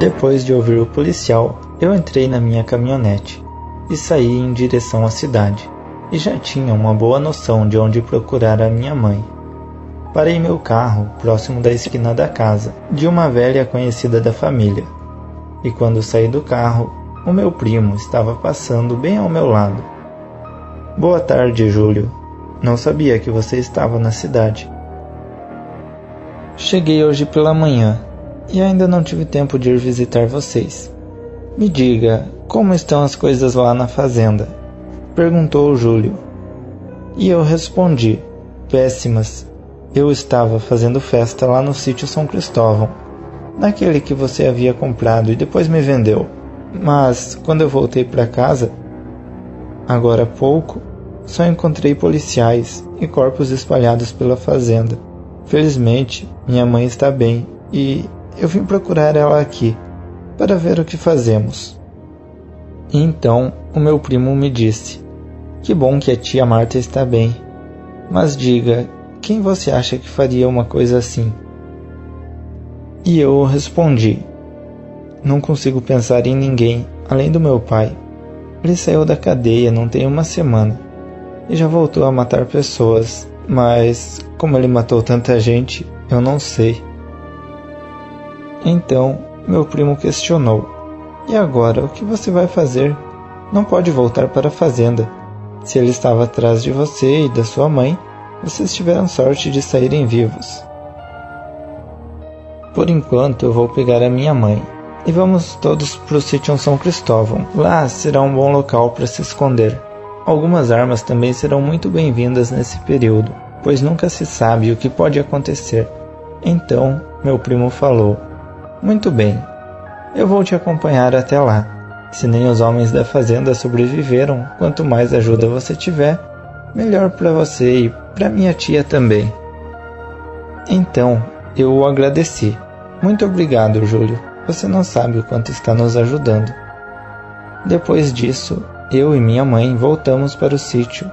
Depois de ouvir o policial, eu entrei na minha caminhonete e saí em direção à cidade, e já tinha uma boa noção de onde procurar a minha mãe. Parei meu carro próximo da esquina da casa de uma velha conhecida da família, e quando saí do carro, o meu primo estava passando bem ao meu lado. "Boa tarde, Júlio. Não sabia que você estava na cidade." "Cheguei hoje pela manhã e ainda não tive tempo de ir visitar vocês. Me diga, como estão as coisas lá na fazenda?" perguntou o Júlio. E eu respondi: "Péssimas. Eu estava fazendo festa lá no sítio São Cristóvão, naquele que você havia comprado e depois me vendeu. Mas, quando eu voltei para casa, agora há pouco, só encontrei policiais e corpos espalhados pela fazenda. Felizmente, minha mãe está bem e eu vim procurar ela aqui, para ver o que fazemos." E então, o meu primo me disse: "Que bom que a tia Marta está bem. Mas diga, quem você acha que faria uma coisa assim?" E eu respondi: "Não consigo pensar em ninguém além do meu pai. Ele saiu da cadeia não tem uma semana e já voltou a matar pessoas, mas como ele matou tanta gente, eu não sei." Então, meu primo questionou: "E agora, o que você vai fazer? Não pode voltar para a fazenda. Se ele estava atrás de você e da sua mãe, vocês tiveram sorte de saírem vivos. Por enquanto, eu vou pegar a minha mãe e vamos todos para o sítio São Cristóvão. Lá será um bom local para se esconder. Algumas armas também serão muito bem-vindas nesse período, pois nunca se sabe o que pode acontecer." Então, meu primo falou: "Muito bem, eu vou te acompanhar até lá. Se nem os homens da fazenda sobreviveram, quanto mais ajuda você tiver, melhor para você e para minha tia também." Então, eu o agradeci. "Muito obrigado, Júlio. Você não sabe o quanto está nos ajudando." Depois disso, eu e minha mãe voltamos para o sítio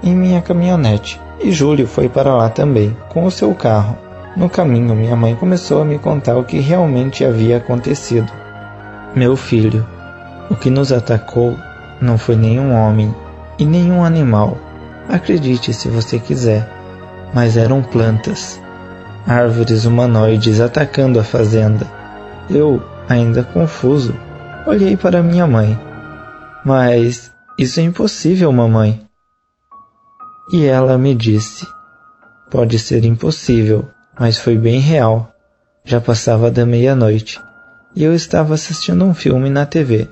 em minha caminhonete, e Júlio foi para lá também, com o seu carro. No caminho, minha mãe começou a me contar o que realmente havia acontecido. "Meu filho, o que nos atacou não foi nenhum homem e nenhum animal. Acredite se você quiser, mas eram plantas. Árvores humanoides atacando a fazenda." Eu, ainda confuso, olhei para minha mãe. "Mas isso é impossível, mamãe." E ela me disse: "Pode ser impossível, mas foi bem real. Já passava da meia-noite e eu estava assistindo um filme na TV,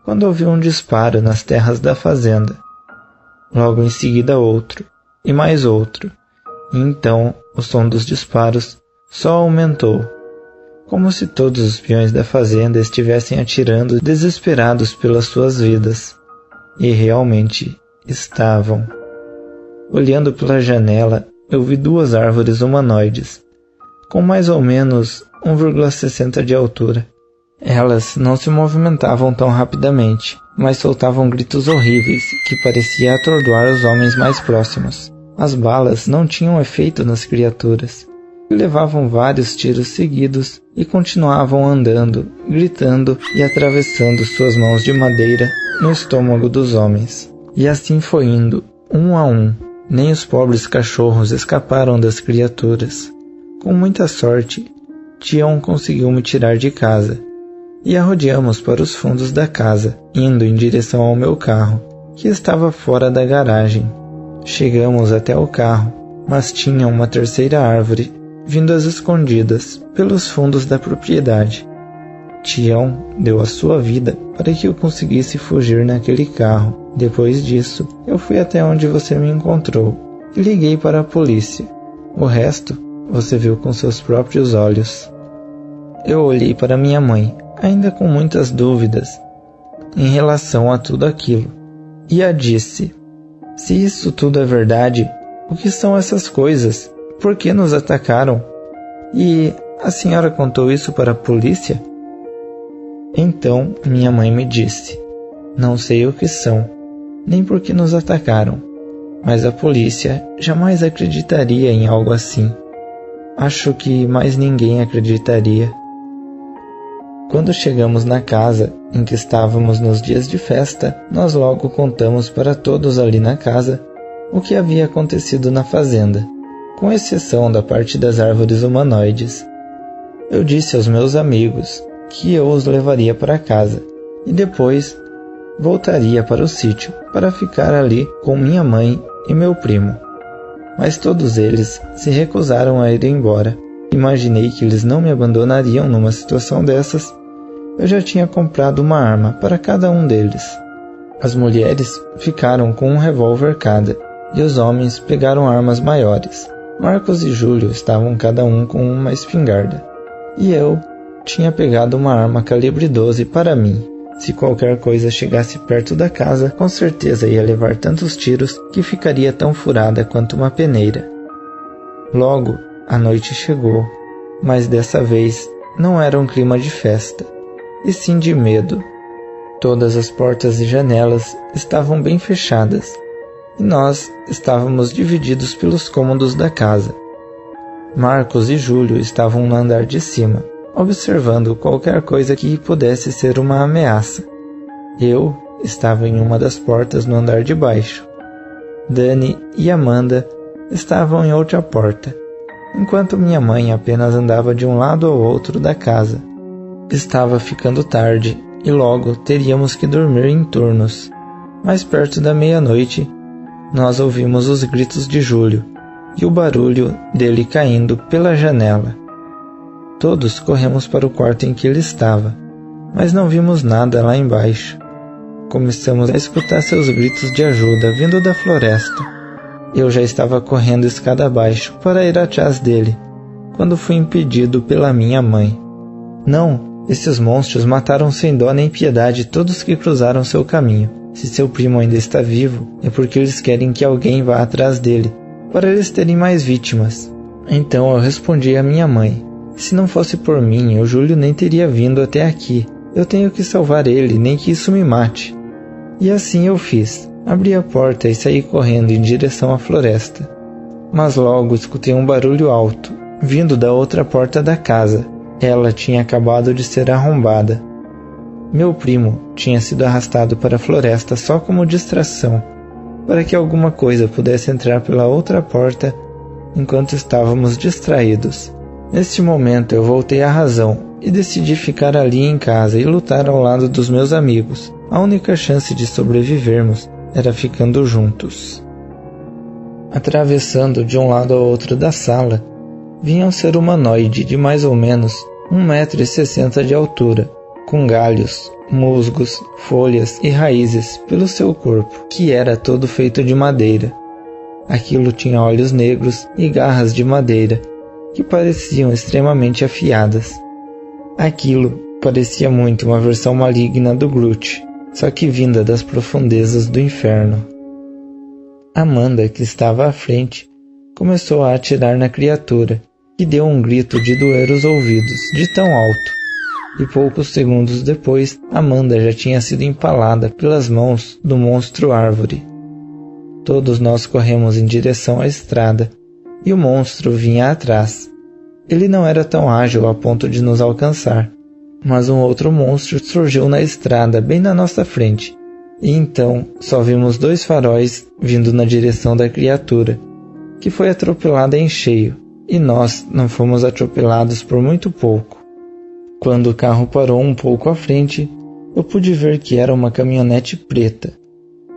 quando ouvi um disparo nas terras da fazenda. Logo em seguida outro, e mais outro. E então o som dos disparos só aumentou, como se todos os peões da fazenda estivessem atirando desesperados pelas suas vidas. E realmente estavam. Olhando pela janela, eu vi 2 árvores humanoides, com mais ou menos 1,60 de altura. Elas não se movimentavam tão rapidamente, mas soltavam gritos horríveis que parecia atordoar os homens mais próximos. As balas não tinham efeito nas criaturas, que levavam vários tiros seguidos e continuavam andando, gritando e atravessando suas mãos de madeira no estômago dos homens. E assim foi indo, um a um. Nem os pobres cachorros escaparam das criaturas. Com muita sorte, Tião conseguiu me tirar de casa, e arrodeamos para os fundos da casa, indo em direção ao meu carro, que estava fora da garagem. Chegamos até o carro, mas tinha uma terceira árvore, vindo às escondidas, pelos fundos da propriedade. Tião deu a sua vida para que eu conseguisse fugir naquele carro. Depois disso, eu fui até onde você me encontrou e liguei para a polícia. O resto, você viu com seus próprios olhos." Eu olhei para minha mãe, ainda com muitas dúvidas em relação a tudo aquilo, e a disse: "Se isso tudo é verdade, o que são essas coisas? Por que nos atacaram? E a senhora contou isso para a polícia?" Então minha mãe me disse: "Não sei o que são, nem por que nos atacaram, mas a polícia jamais acreditaria em algo assim. Acho que mais ninguém acreditaria." Quando chegamos na casa em que estávamos nos dias de festa, nós logo contamos para todos ali na casa o que havia acontecido na fazenda, com exceção da parte das árvores humanoides. Eu disse aos meus amigos que eu os levaria para casa e depois voltaria para o sítio para ficar ali com minha mãe e meu primo. Mas todos eles se recusaram a ir embora. Imaginei que eles não me abandonariam numa situação dessas. Eu já tinha comprado uma arma para cada um deles. As mulheres ficaram com um revólver cada, e os homens pegaram armas maiores. Marcos e Júlio estavam cada um com uma espingarda, e eu tinha pegado uma arma calibre 12 para mim. Se qualquer coisa chegasse perto da casa, com certeza ia levar tantos tiros que ficaria tão furada quanto uma peneira. Logo, a noite chegou, mas dessa vez não era um clima de festa, e sim de medo. Todas as portas e janelas estavam bem fechadas, e nós estávamos divididos pelos cômodos da casa. Marcos e Júlio estavam no andar de cima, observando qualquer coisa que pudesse ser uma ameaça. Eu estava em uma das portas no andar de baixo. Dani e Amanda estavam em outra porta, enquanto minha mãe apenas andava de um lado ao outro da casa. Estava ficando tarde e logo teríamos que dormir em turnos. Mais perto da meia-noite, nós ouvimos os gritos de Júlio e o barulho dele caindo pela janela. Todos corremos para o quarto em que ele estava, mas não vimos nada lá embaixo. Começamos a escutar seus gritos de ajuda vindo da floresta. Eu já estava correndo escada abaixo para ir atrás dele, quando fui impedido pela minha mãe. Não! Esses monstros mataram sem dó nem piedade todos que cruzaram seu caminho. Se seu primo ainda está vivo, é porque eles querem que alguém vá atrás dele, para eles terem mais vítimas. Então eu respondi à minha mãe: se não fosse por mim, o Júlio nem teria vindo até aqui. Eu tenho que salvar ele, nem que isso me mate. E assim eu fiz. Abri a porta e saí correndo em direção à floresta. Mas logo escutei um barulho alto, vindo da outra porta da casa. Ela tinha acabado de ser arrombada. Meu primo tinha sido arrastado para a floresta só como distração, para que alguma coisa pudesse entrar pela outra porta enquanto estávamos distraídos. Neste momento eu voltei à razão e decidi ficar ali em casa e lutar ao lado dos meus amigos. A única chance de sobrevivermos era ficando juntos. Atravessando de um lado ao outro da sala, vinha um ser humanoide de mais ou menos 1,60 m de altura, com galhos, musgos, folhas e raízes pelo seu corpo, que era todo feito de madeira. Aquilo tinha olhos negros e garras de madeira, que pareciam extremamente afiadas. Aquilo parecia muito uma versão maligna do Groot, só que vinda das profundezas do inferno. Amanda, que estava à frente, começou a atirar na criatura, que deu um grito de doer os ouvidos, de tão alto. E poucos segundos depois, Amanda já tinha sido empalada pelas mãos do monstro árvore. Todos nós corremos em direção à estrada, e o monstro vinha atrás. Ele não era tão ágil a ponto de nos alcançar, mas um outro monstro surgiu na estrada bem na nossa frente, e então só vimos 2 faróis vindo na direção da criatura, que foi atropelada em cheio, e nós não fomos atropelados por muito pouco. Quando o carro parou um pouco à frente, eu pude ver que era uma caminhonete preta,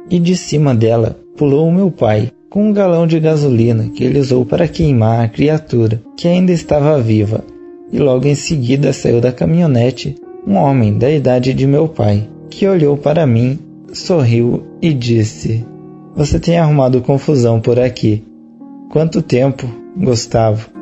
e de cima dela pulou o meu pai, com um galão de gasolina que ele usou para queimar a criatura, que ainda estava viva, e logo em seguida saiu da caminhonete um homem da idade de meu pai, que olhou para mim, sorriu e disse: "Você tem arrumado confusão por aqui. Quanto tempo, Gustavo?"